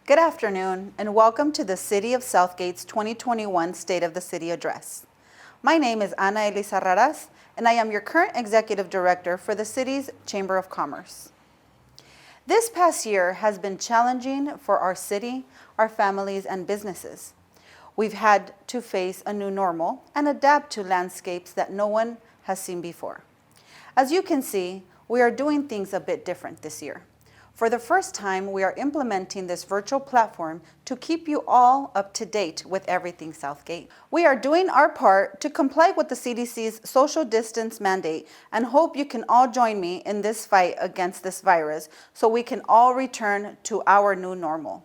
Good afternoon, and welcome to the City of Southgate's 2021 State of the City Address. My name is Ana Elisa Raras, and I am your current Executive Director for the City's Chamber of Commerce. This past year has been challenging for our city, our families, and businesses. We've had to face a new normal and adapt to landscapes that no one has seen before. As you can see, we are doing things a bit different this year. For the first time, we are implementing this virtual platform to keep you all up to date with everything Southgate. We are doing our part to comply with the CDC's social distance mandate and hope you can all join me in this fight against this virus so we can all return to our new normal.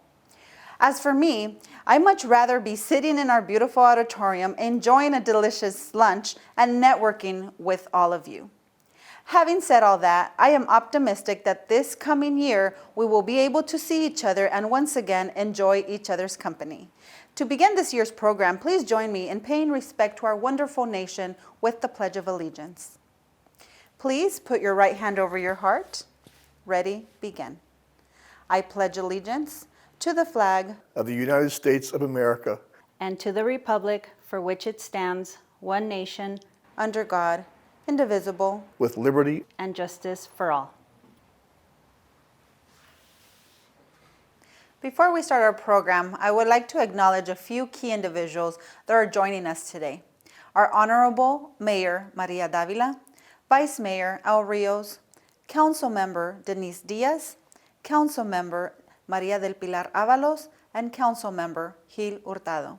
As for me, I'd much rather be sitting in our beautiful auditorium enjoying a delicious lunch and networking with all of you. Having said all that, I am optimistic that this coming year we will be able to see each other and once again enjoy each other's company. To begin this year's program, please join me in paying respect to our wonderful nation with the Pledge of Allegiance. Please put your right hand over your heart. Ready, begin. I pledge allegiance to the flag of the United States of America and to the republic for which it stands, one nation, under God, indivisible, with liberty and justice for all. Before we start our program, I would like to acknowledge a few key individuals that are joining us today. Our Honorable Mayor Maria Davila, Vice Mayor Al Rios, Council Member Denise Diaz, Council Member Maria del Pilar Avalos, and Council Member Gil Hurtado.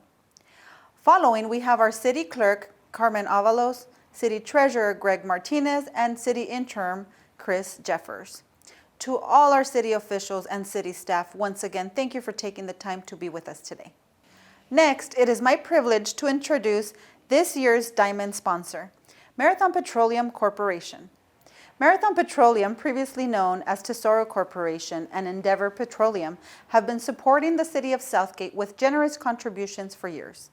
Following, we have our City Clerk Carmen Avalos, City Treasurer Greg Martinez, and City Interim Chris Jeffers. To all our city officials and city staff, once again, thank you for taking the time to be with us today. Next, it is my privilege to introduce this year's diamond sponsor, Marathon Petroleum Corporation. Marathon Petroleum, previously known as Tesoro Corporation and Endeavor Petroleum, have been supporting the City of Southgate with generous contributions for years.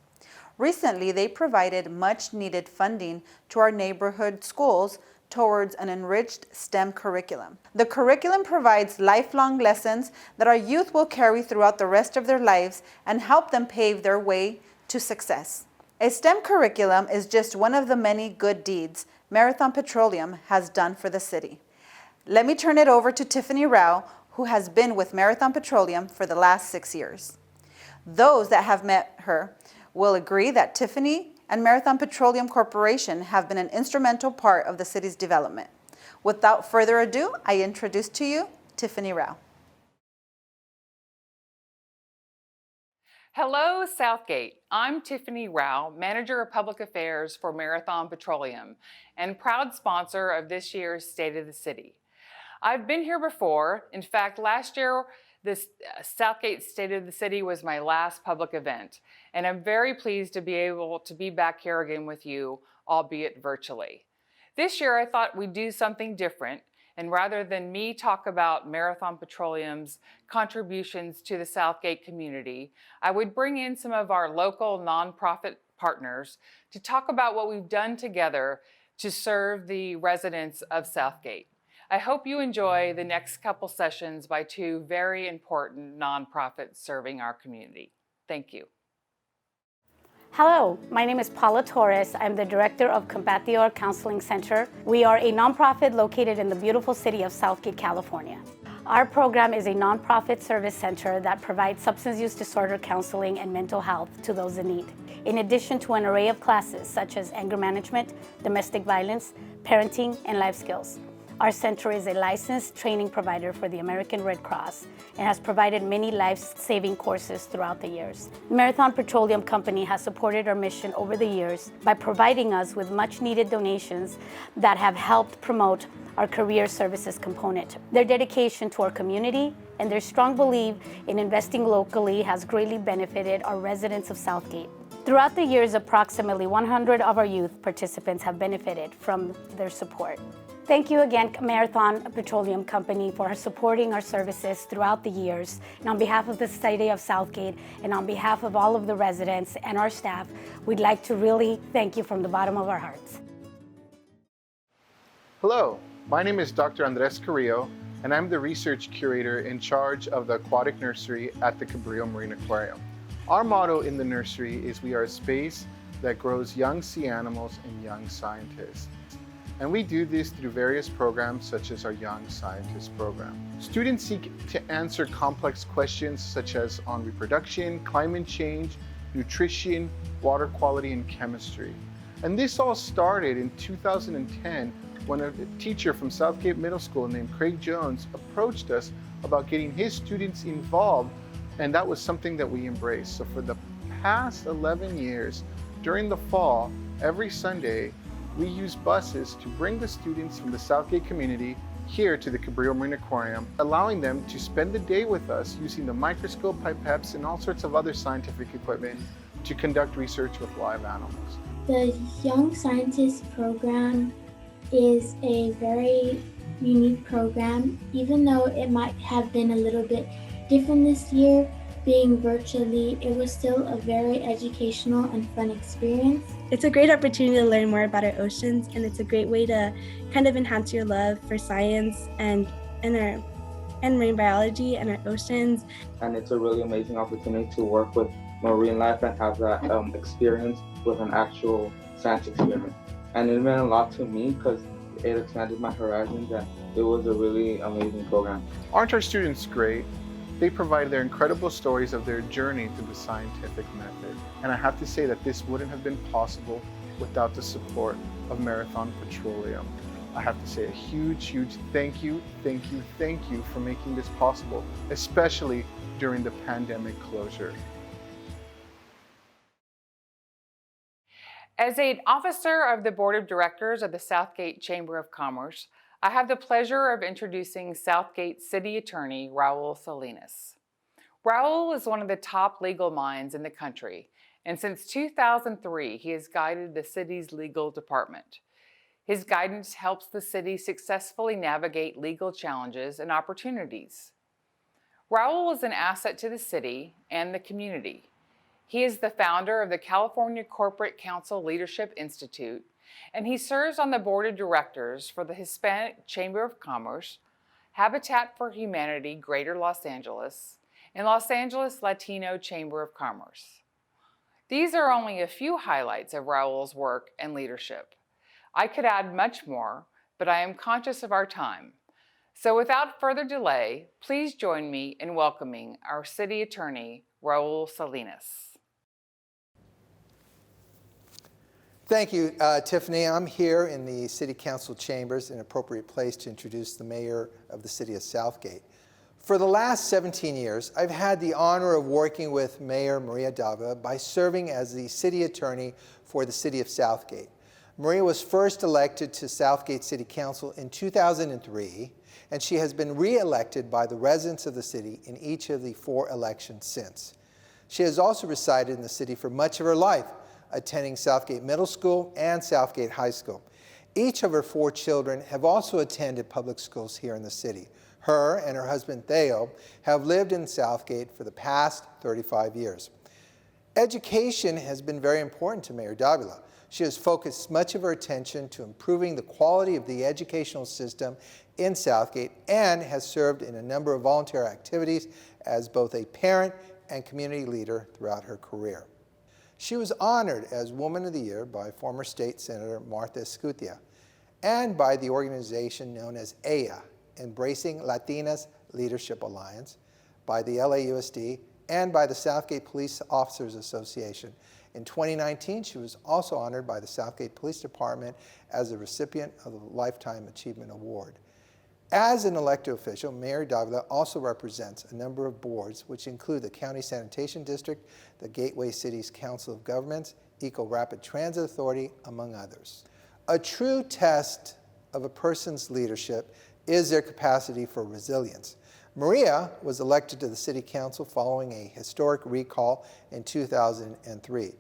Recently, they provided much-needed funding to our neighborhood schools towards an enriched STEM curriculum. The curriculum provides lifelong lessons that our youth will carry throughout the rest of their lives and help them pave their way to success. A STEM curriculum is just one of the many good deeds Marathon Petroleum has done for the city. Let me turn it over to Tiffany Rao, who has been with Marathon Petroleum for the last 6 years. Those that have met her will agree that Tiffany and Marathon Petroleum Corporation have been an instrumental part of the city's development. Without further ado, I introduce to you Tiffany Rao. Hello, Southgate. I'm Tiffany Rao, Manager of Public Affairs for Marathon Petroleum and proud sponsor of this year's State of the City. I've been here before. In fact, last year, this Southgate State of the City was my last public event, and I'm very pleased to be able to be back here again with you, albeit virtually. This year, I thought we'd do something different, and rather than me talk about Marathon Petroleum's contributions to the Southgate community, I would bring in some of our local nonprofit partners to talk about what we've done together to serve the residents of Southgate. I hope you enjoy the next couple sessions by two very important nonprofits serving our community. Thank you. Hello, my name is Paula Torres. I'm the director of Compatior Counseling Center. We are a nonprofit located in the beautiful city of Southgate, California. Our program is a nonprofit service center that provides substance use disorder counseling and mental health to those in need, in addition to an array of classes such as anger management, domestic violence, parenting, and life skills. Our center is a licensed training provider for the American Red Cross and has provided many life-saving courses throughout the years. Marathon Petroleum Company has supported our mission over the years by providing us with much-needed donations that have helped promote our career services component. Their dedication to our community and their strong belief in investing locally has greatly benefited our residents of Southgate. Throughout the years, approximately 100 of our youth participants have benefited from their support. Thank you again, Marathon Petroleum Company, for supporting our services throughout the years. And on behalf of the City of Southgate and on behalf of all of the residents and our staff, we'd like to really thank you from the bottom of our hearts. Hello, my name is Dr. Andres Carrillo, and I'm the research curator in charge of the aquatic nursery at the Cabrillo Marine Aquarium. Our motto in the nursery is we are a space that grows young sea animals and young scientists. And we do this through various programs such as our Young Scientist program. Students seek to answer complex questions such as on reproduction, climate change, nutrition, water quality, and chemistry. And this all started in 2010 when a teacher from Southgate Middle School named Craig Jones approached us about getting his students involved, and that was something that we embraced. So for the past 11 years, during the fall, every Sunday, we use buses to bring the students from the Southgate community here to the Cabrillo Marine Aquarium, allowing them to spend the day with us using the microscope, pipettes, and all sorts of other scientific equipment to conduct research with live animals. The Young Scientist program is a very unique program. Even though it might have been a little bit different this year, being virtually, it was still a very educational and fun experience. It's a great opportunity to learn more about our oceans, and it's a great way to kind of enhance your love for science and marine biology and our oceans. And it's a really amazing opportunity to work with marine life and have that experience with an actual science experiment. And it meant a lot to me because it expanded my horizons, and it was a really amazing program. Aren't our students great? They provide their incredible stories of their journey through the scientific method. And I have to say that this wouldn't have been possible without the support of Marathon Petroleum. I have to say a huge, huge thank you for making this possible, especially during the pandemic closure. As an officer of the Board of Directors of the Southgate Chamber of Commerce, I have the pleasure of introducing Southgate City Attorney Raul Salinas. Raul is one of the top legal minds in the country, and since 2003, he has guided the city's legal department. His guidance helps the city successfully navigate legal challenges and opportunities. Raul is an asset to the city and the community. He is the founder of the California Corporate Council Leadership Institute, and he serves on the board of directors for the Hispanic Chamber of Commerce, Habitat for Humanity Greater Los Angeles, and Los Angeles Latino Chamber of Commerce. These are only a few highlights of Raul's work and leadership. I could add much more, but I am conscious of our time. So without further delay, please join me in welcoming our City Attorney, Raul Salinas. Thank you, Tiffany. I'm here in the City Council chambers, an appropriate place to introduce the mayor of the city of Southgate. For the last 17 years, I've had the honor of working with Mayor Maria Davila by serving as the city attorney for the city of Southgate. Maria was first elected to Southgate City Council in 2003, and she has been re-elected by the residents of the city in each of the 4 elections since. She has also resided in the city for much of her life, attending Southgate Middle School and Southgate High School. Each of her 4 children have also attended public schools here in the city. Her and her husband Theo have lived in Southgate for the past 35 years. Education has been very important to Mayor Davila. She has focused much of her attention to improving the quality of the educational system in Southgate and has served in a number of volunteer activities as both a parent and community leader throughout her career. She was honored as Woman of the Year by former State Senator Martha Escutia and by the organization known as ELA, Embracing Latinas Leadership Alliance, by the LAUSD, and by the Southgate Police Officers Association. In 2019, she was also honored by the Southgate Police Department as a recipient of the Lifetime Achievement Award. As an elected official, Mayor Davila also represents a number of boards, which include the County Sanitation District, the Gateway Cities Council of Governments, Eco Rapid Transit Authority, among others. A true test of a person's leadership is their capacity for resilience. Maria was elected to the City Council following a historic recall in 2003.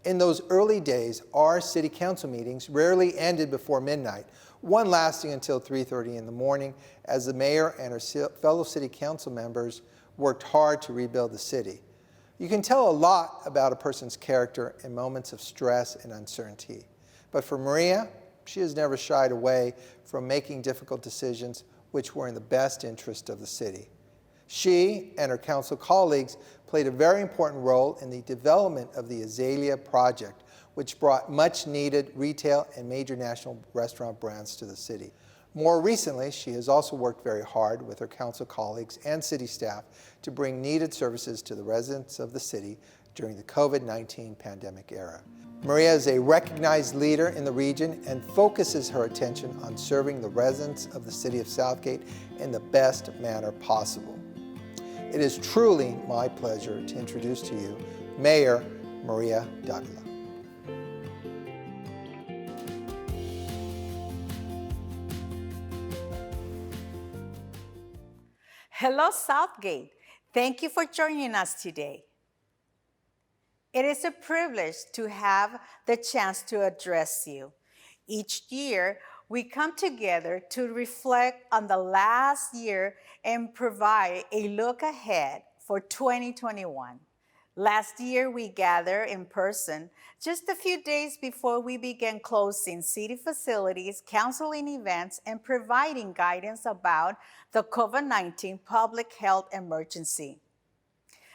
In those early days, our City Council meetings rarely ended before midnight, one lasting until 3:30 in the morning, as the mayor and her fellow City Council members worked hard to rebuild the city. You can tell a lot about a person's character in moments of stress and uncertainty. But for Maria, she has never shied away from making difficult decisions which were in the best interest of the city. She and her council colleagues played a very important role in the development of the Azalea project, which brought much-needed retail and major national restaurant brands to the city. More recently, she has also worked very hard with her council colleagues and city staff to bring needed services to the residents of the city during the COVID-19 pandemic era. Maria is a recognized leader in the region and focuses her attention on serving the residents of the city of Southgate in the best manner possible. It is truly my pleasure to introduce to you Mayor Maria Davila. Hello, Southgate. Thank you for joining us today. It is a privilege to have the chance to address you. Each year, we come together to reflect on the last year and provide a look ahead for 2021. Last year, we gathered in person just a few days before we began closing city facilities, counseling events, and providing guidance about the COVID-19 public health emergency.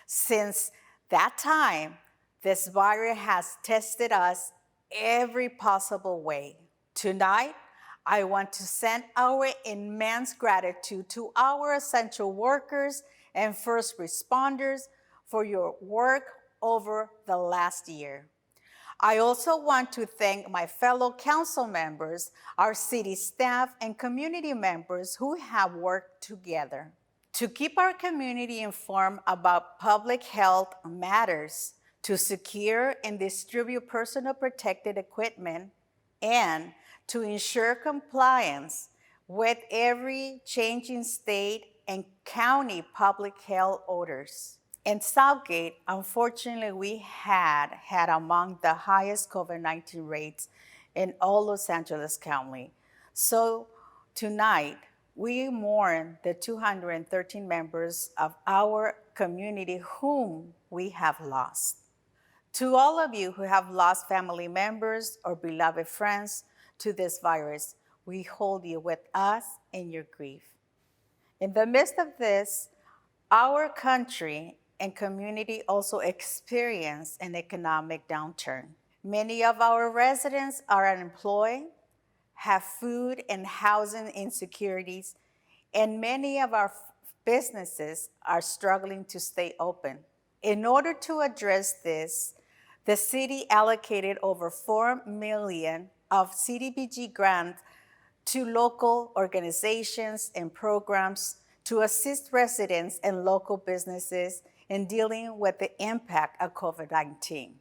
Since that time, this virus has tested us every possible way. Tonight, I want to send our immense gratitude to our essential workers and first responders for your work over the last year. I also want to thank my fellow council members, our city staff, and community members who have worked together to keep our community informed about public health matters, to secure and distribute personal protective equipment, and to ensure compliance with every changing state and county public health orders. In Southgate, unfortunately, we had among the highest COVID-19 rates in all Los Angeles County. So tonight, we mourn the 213 members of our community whom we have lost. To all of you who have lost family members or beloved friends to this virus, we hold you with us in your grief. In the midst of this, our country and community also experience an economic downturn. Many of our residents are unemployed, have food and housing insecurities, and many of our businesses are struggling to stay open. In order to address this, the city allocated over $4 million of CDBG grants to local organizations and programs to assist residents and local businesses in dealing with the impact of COVID-19.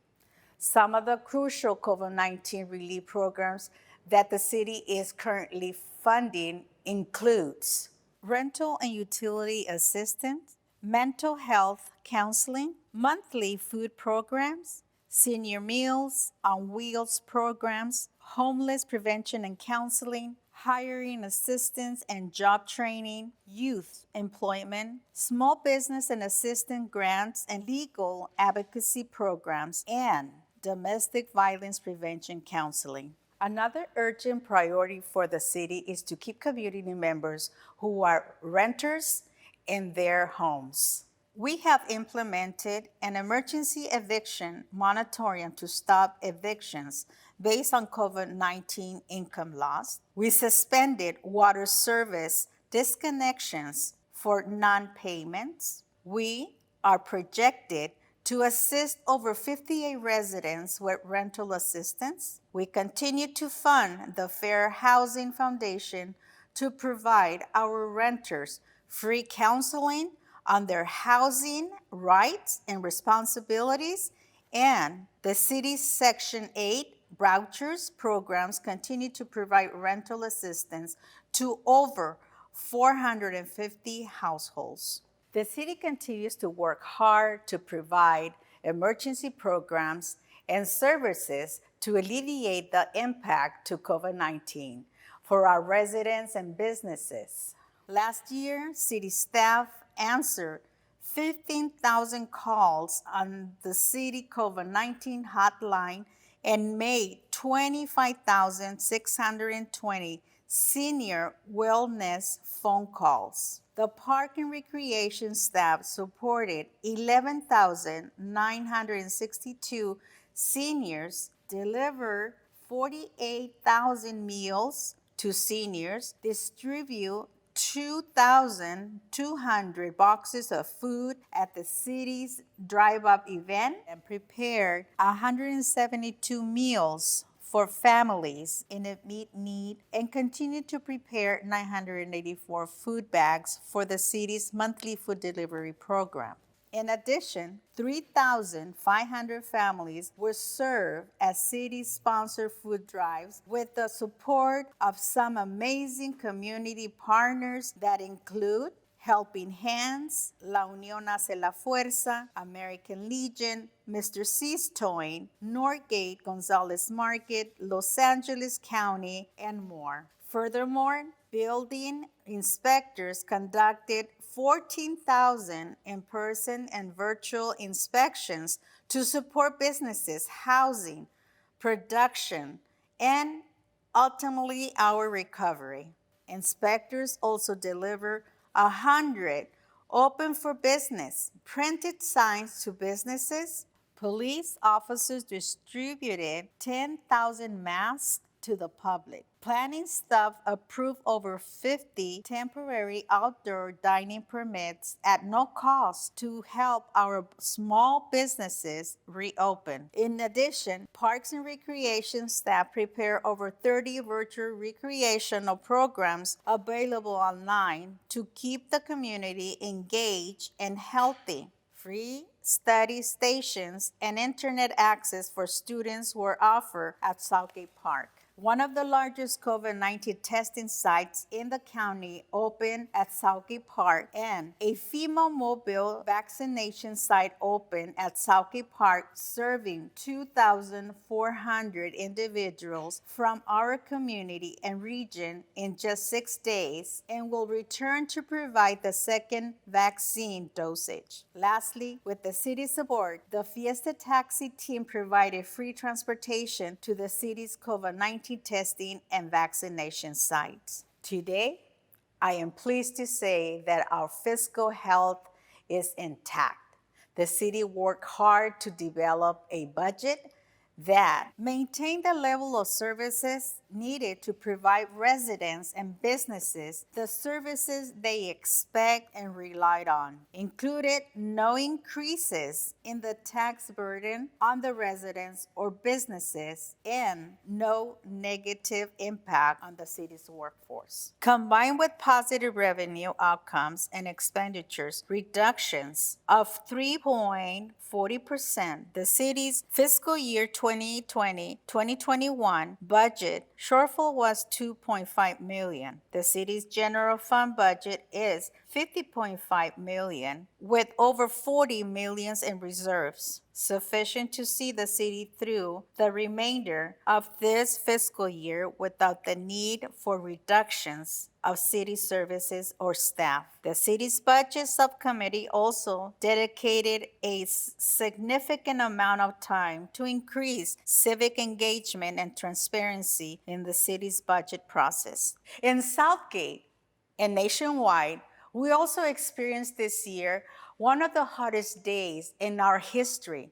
Some of the crucial COVID-19 relief programs that the city is currently funding includes rental and utility assistance, mental health counseling, monthly food programs, senior meals on wheels programs, homeless prevention and counseling, hiring assistance and job training, youth employment, small business and assistance grants and legal advocacy programs, and domestic violence prevention counseling. Another urgent priority for the city is to keep community members who are renters in their homes. We have implemented an emergency eviction moratorium to stop evictions based on COVID-19 income loss. We suspended water service disconnections for non-payments. We are projected to assist over 58 residents with rental assistance. We continue to fund the Fair Housing Foundation to provide our renters free counseling on their housing rights and responsibilities, and the city's Section 8 vouchers programs continue to provide rental assistance to over 450 households. The city continues to work hard to provide emergency programs and services to alleviate the impact to COVID-19 for our residents and businesses. Last year, city staff answered 15,000 calls on the city COVID-19 hotline and made 25,620 senior wellness phone calls. The Park and Recreation staff supported 11,962 seniors, delivered 48,000 meals to seniors, distribute 2,200 boxes of food at the city's drive-up event, and prepared 172 meals for families in immediate need, and continue to prepare 984 food bags for the city's monthly food delivery program. In addition, 3,500 families were served at city-sponsored food drives with the support of some amazing community partners that include Helping Hands, La Unión Hace la Fuerza, American Legion, Mr. C's Towing, Northgate Gonzalez Market, Los Angeles County, and more. Furthermore, building inspectors conducted 14,000 in-person and virtual inspections to support businesses, housing, production, and ultimately our recovery. Inspectors also deliver 100 open for business printed signs to businesses. Police officers distributed 10,000 masks to the public. Planning staff approved over 50 temporary outdoor dining permits at no cost to help our small businesses reopen. In addition, Parks and Recreation staff prepare over 30 virtual recreational programs available online to keep the community engaged and healthy. Free study stations and internet access for students were offered at Southgate Park. One of the largest COVID-19 testing sites in the county opened at Southgate Park, and a female mobile vaccination site opened at Southgate Park, serving 2,400 individuals from our community and region in just 6 days, and will return to provide the second vaccine dosage. Lastly, with the city's support, the Fiesta Taxi team provided free transportation to the city's COVID-19 testing and vaccination sites. Today, I am pleased to say that our fiscal health is intact. The city worked hard to develop a budget that maintained the level of services needed to provide residents and businesses the services they expect and relied on. Included no increases in the tax burden on the residents or businesses, and no negative impact on the city's workforce. Combined with positive revenue outcomes and expenditures reductions of 3.40%, the city's fiscal year 2020-2021 budget shortfall was $2.5 million. The city's general fund budget is $50.5 million, with over $40 million in reserves, sufficient to see the city through the remainder of this fiscal year without the need for reductions of city services or staff. The city's budget subcommittee also dedicated a significant amount of time to increase civic engagement and transparency in the city's budget process. In Southgate and nationwide, we also experienced this year one of the hottest days in our history.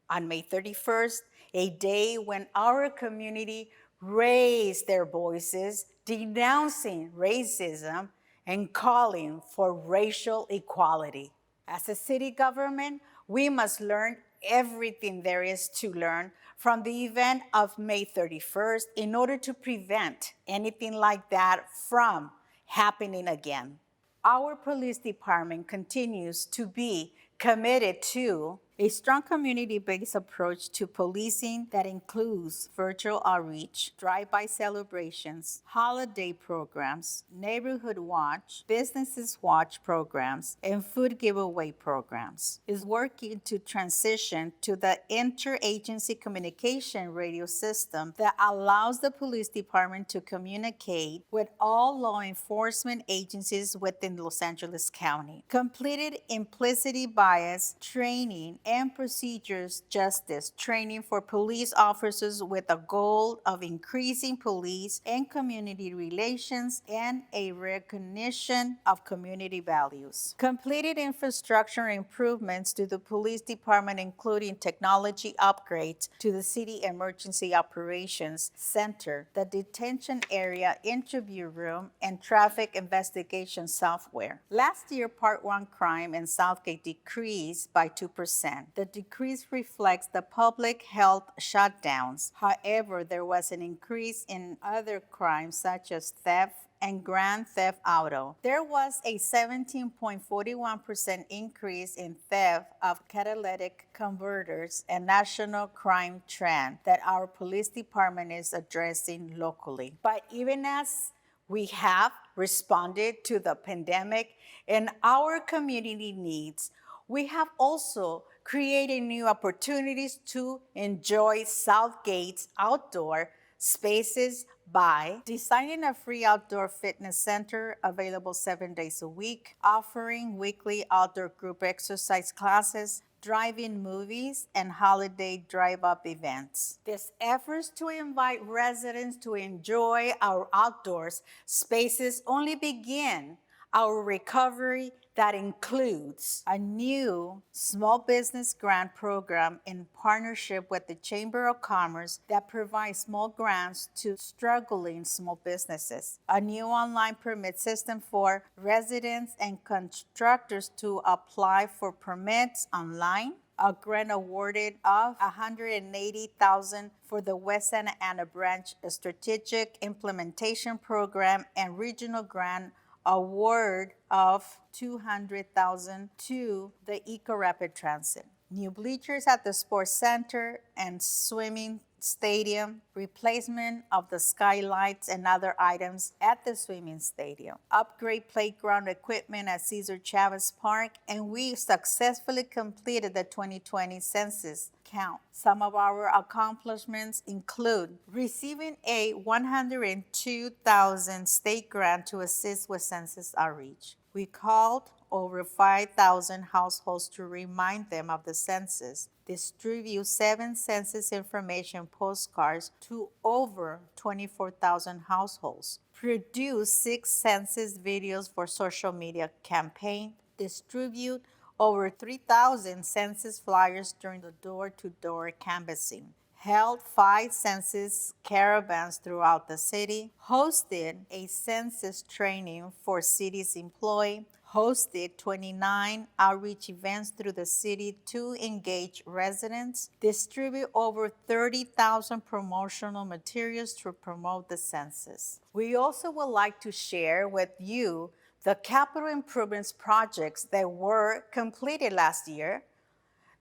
On May 31st, a day when our community raised their voices denouncing racism and calling for racial equality. As a city government, we must learn everything there is to learn from the event of May 31st in order to prevent anything like that from happening again. Our police department continues to be committed to a strong community-based approach to policing that includes virtual outreach, drive-by celebrations, holiday programs, neighborhood watch, businesses watch programs, and food giveaway programs. Is working to transition to the interagency communication radio system that allows the police department to communicate with all law enforcement agencies within Los Angeles County. Completed implicit bias training and Procedures Justice training for police officers with a goal of increasing police and community relations and a recognition of community values. Completed infrastructure improvements to the police department, including technology upgrades to the City Emergency Operations Center, the detention area, interview room, and traffic investigation software. Last year, Part 1 crime in Southgate decreased by 2%. The decrease reflects the public health shutdowns. However, there was an increase in other crimes such as theft and grand theft auto. There was a 17.41% increase in theft of catalytic converters, a national crime trend that our police department is addressing locally. But even as we have responded to the pandemic and our community needs, we have also created new opportunities to enjoy Southgate's outdoor spaces by designing a free outdoor fitness center available 7 days a week, offering weekly outdoor group exercise classes, drive-in movies, and holiday drive-up events. These efforts to invite residents to enjoy our outdoors spaces only begin our recovery that includes a new small business grant program in partnership with the Chamber of Commerce that provides small grants to struggling small businesses, a new online permit system for residents and contractors to apply for permits online, a grant awarded of $180,000 for the West Santa Ana Branch Strategic Implementation Program, and regional grant award of $200,000 to the Eco Rapid Transit. New bleachers at the sports center and swimming stadium, replacement of the skylights and other items at the swimming stadium, upgrade playground equipment at Cesar Chavez Park, and we successfully completed the 2020 census count. Some of our accomplishments include receiving a $102,000 state grant to assist with census outreach. We called over 5,000 households to remind them of the census, distribute 7 census information postcards to over 24,000 households, produce 6 census videos for social media campaign, distribute over 3,000 census flyers during the door-to-door canvassing, held 5 census caravans throughout the city, hosted a census training for city's employees, hosted 29 outreach events through the city to engage residents, distribute over 30,000 promotional materials to promote the census. We also would like to share with you the capital improvements projects that were completed last year.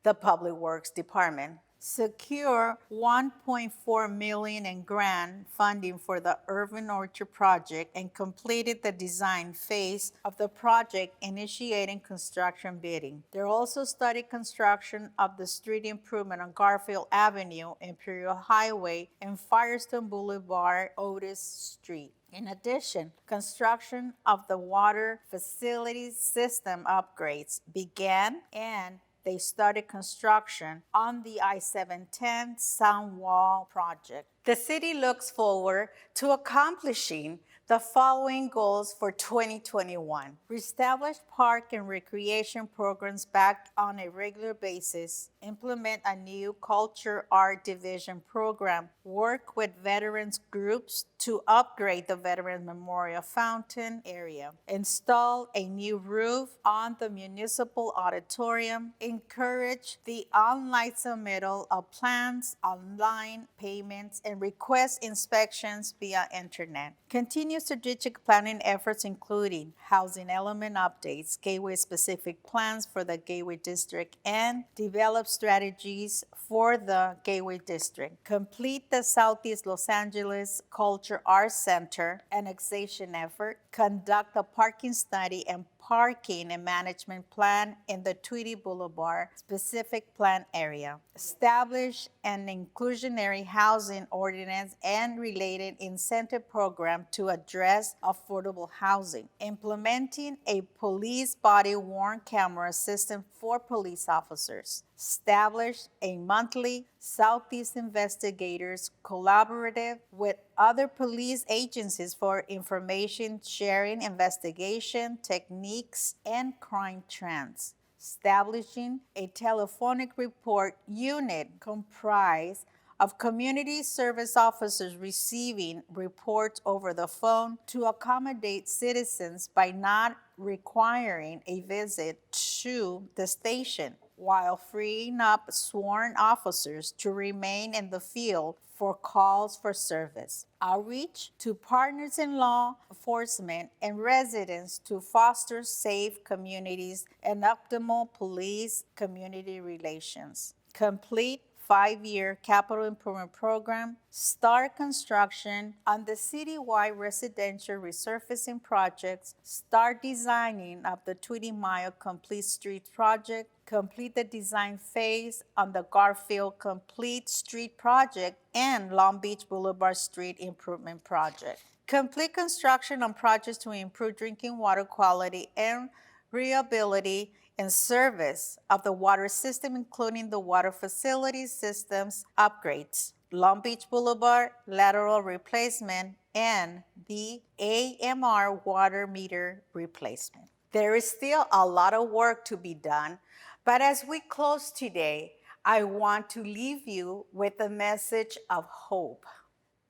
The Public Works Department secure $1.4 million in grant funding for the Urban Orchard project and completed the design phase of the project, initiating construction bidding. They also started construction of the street improvement on Garfield Avenue, Imperial Highway, and Firestone Boulevard, Otis Street. In addition, construction of the water facility system upgrades began, and they started construction on the I-710 Sound Wall project. The city looks forward to accomplishing the following goals for 2021. Reestablish park and recreation programs back on a regular basis. Implement a new culture art division program. Work with veterans groups to upgrade the Veterans Memorial Fountain area. Install a new roof on the municipal auditorium. Encourage the online submittal of plans, online payments, and request inspections via internet. Continue strategic planning efforts, including housing element updates, gateway-specific plans for the Gateway District, and develop strategies for the Gateway District. Complete the Southeast Los Angeles Culture Arts Center annexation effort. Conduct a parking study and parking and management plan in the Tweedy Boulevard specific plan area. Establish an inclusionary housing ordinance and related incentive program to address affordable housing. Implementing a police body-worn camera system for police officers. established a monthly Southeast Investigators collaborative with other police agencies for information sharing, investigation techniques, and crime trends. Establishing a telephonic report unit comprised of community service officers receiving reports over the phone to accommodate citizens by not requiring a visit to the station, while freeing up sworn officers to remain in the field for calls for service. Outreach to partners in law enforcement and residents to foster safe communities and optimal police-community relations. Complete 5-year capital improvement program, start construction on the citywide residential resurfacing projects, start designing of the 20-mile complete street project, complete the design phase on the Garfield Complete Street Project and Long Beach Boulevard Street Improvement Project. Complete construction on projects to improve drinking water quality and reliability and service of the water system, including the water facility systems upgrades, Long Beach Boulevard lateral replacement, and the AMR water meter replacement. There is still a lot of work to be done, but as we close today, I want to leave you with a message of hope.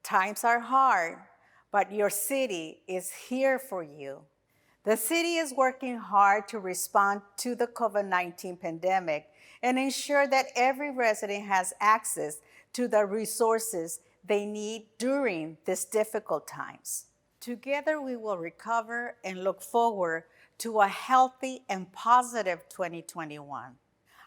Times are hard, but your city is here for you. The city is working hard to respond to the COVID-19 pandemic and ensure that every resident has access to the resources they need during these difficult times. Together, we will recover and look forward to a healthy and positive 2021.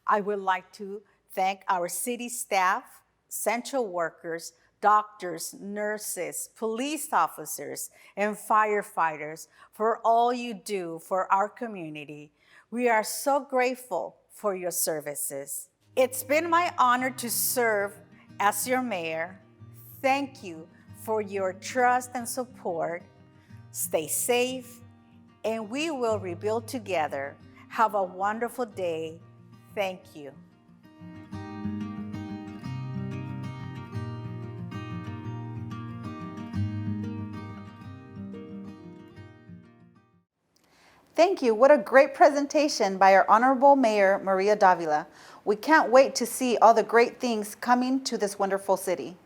I would like to thank our city staff, essential workers, doctors, nurses, police officers, and firefighters for all you do for our community. We are so grateful for your services. It's been my honor to serve as your mayor. Thank you for your trust and support. Stay safe, and we will rebuild together. Have a wonderful day. Thank you. Thank you. What a great presentation by our Honorable Mayor, Maria Davila. We can't wait to see all the great things coming to this wonderful city.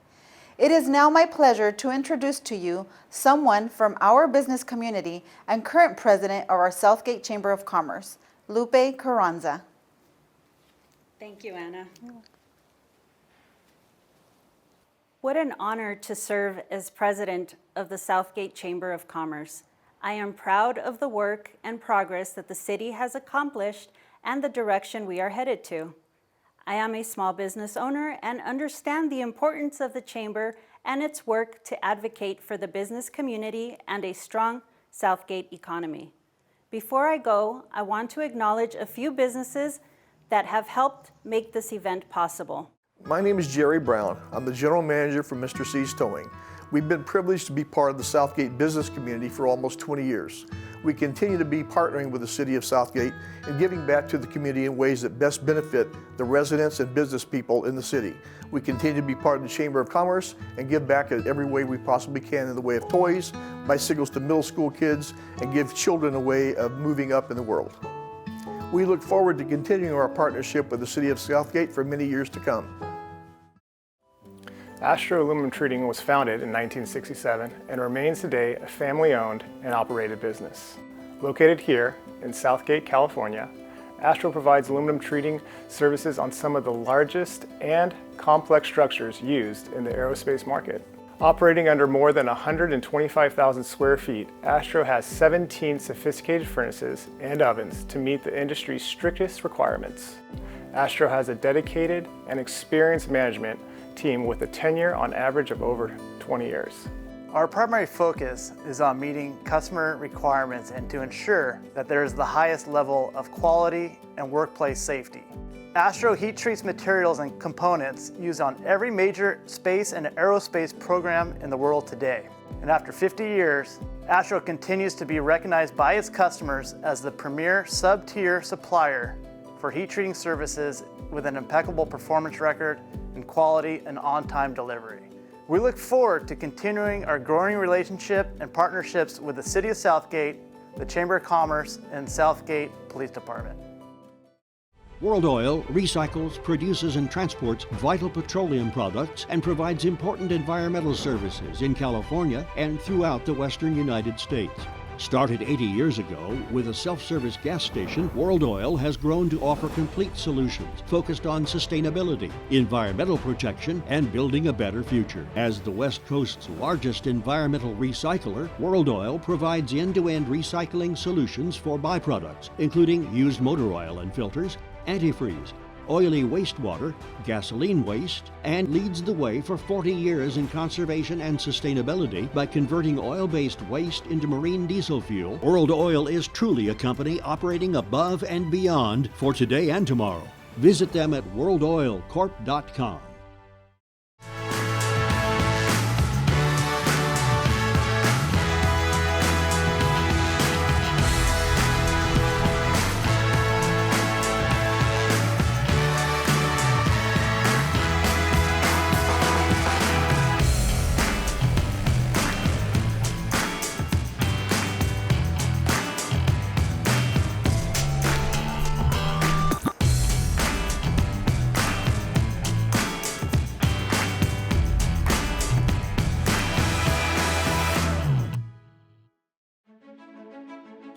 It is now my pleasure to introduce to you someone from our business community and current president of our Southgate Chamber of Commerce, Lupe Carranza. Thank you, Anna. What an honor to serve as president of the Southgate Chamber of Commerce. I am proud of the work and progress that the city has accomplished and the direction we are headed to. I am a small business owner and understand the importance of the chamber and its work to advocate for the business community and a strong Southgate economy. Before I go, I want to acknowledge a few businesses that have helped make this event possible. My name is Jerry Brown. I'm the general manager for Mr. C's Towing. We've been privileged to be part of the Southgate business community for almost 20 years. We continue to be partnering with the city of Southgate and giving back to the community in ways that best benefit the residents and business people in the city. We continue to be part of the Chamber of Commerce and give back in every way we possibly can in the way of toys, bicycles to middle school kids, and give children a way of moving up in the world. We look forward to continuing our partnership with the city of Southgate for many years to come. Astro Aluminum Treating was founded in 1967 and remains today a family-owned and operated business. Located here in Southgate, California, Astro provides aluminum treating services on some of the largest and complex structures used in the aerospace market. Operating under more than 125,000 square feet, Astro has 17 sophisticated furnaces and ovens to meet the industry's strictest requirements. Astro has a dedicated and experienced management team with a tenure on average of over 20 years. Our primary focus is on meeting customer requirements and to ensure that there is the highest level of quality and workplace safety. Astro heat treats materials and components used on every major space and aerospace program in the world today. And after 50 years, Astro continues to be recognized by its customers as the premier sub-tier supplier for heat treating services with an impeccable performance record in quality and on-time delivery. We look forward to continuing our growing relationship and partnerships with the City of Southgate, the Chamber of Commerce, and Southgate Police Department. World Oil recycles, produces, and transports vital petroleum products and provides important environmental services in California and throughout the western United States. Started 80 years ago with a self-service gas station, World Oil has grown to offer complete solutions focused on sustainability, environmental protection, and building a better future. As the West Coast's largest environmental recycler, World Oil provides end-to-end recycling solutions for byproducts, including used motor oil and filters, antifreeze, oily wastewater, gasoline waste, and leads the way for 40 years in conservation and sustainability by converting oil-based waste into marine diesel fuel. World Oil is truly a company operating above and beyond for today and tomorrow. Visit them at worldoilcorp.com.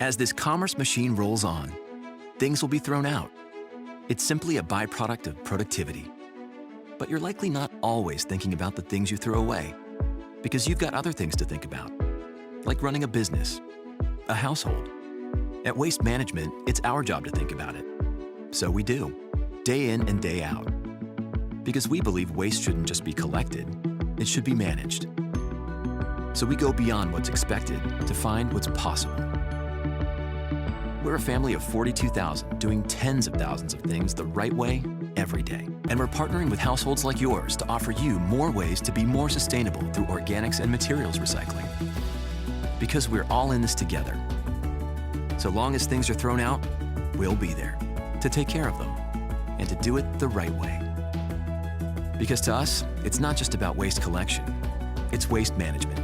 As this commerce machine rolls on, things will be thrown out. It's simply a byproduct of productivity. But you're likely not always thinking about the things you throw away, because you've got other things to think about, like running a business, a household. At Waste Management, it's our job to think about it. So we do, day in and day out. Because we believe waste shouldn't just be collected, it should be managed. So we go beyond what's expected to find what's possible. We're a family of 42,000 doing tens of thousands of things the right way every day. And we're partnering with households like yours to offer you more ways to be more sustainable through organics and materials recycling. Because we're all in this together. So long as things are thrown out, we'll be there to take care of them and to do it the right way. Because to us, it's not just about waste collection, it's waste management.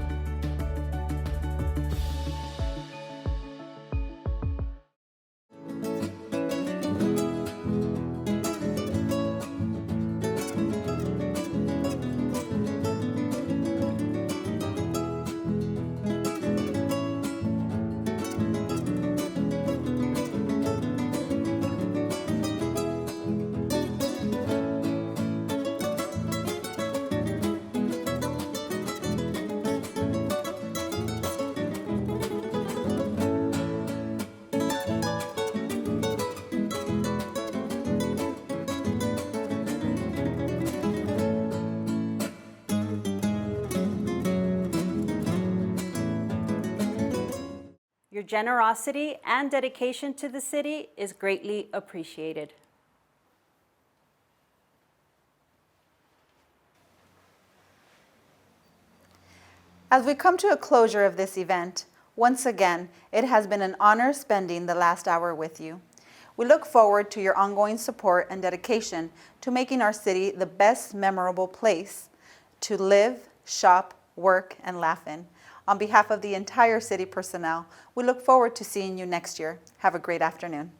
Your generosity and dedication to the city is greatly appreciated. As we come to a closure of this event, once again, it has been an honor spending the last hour with you. We look forward to your ongoing support and dedication to making our city the best memorable place to live, shop, work, and laugh in. On behalf of the entire city personnel, we look forward to seeing you next year. Have a great afternoon.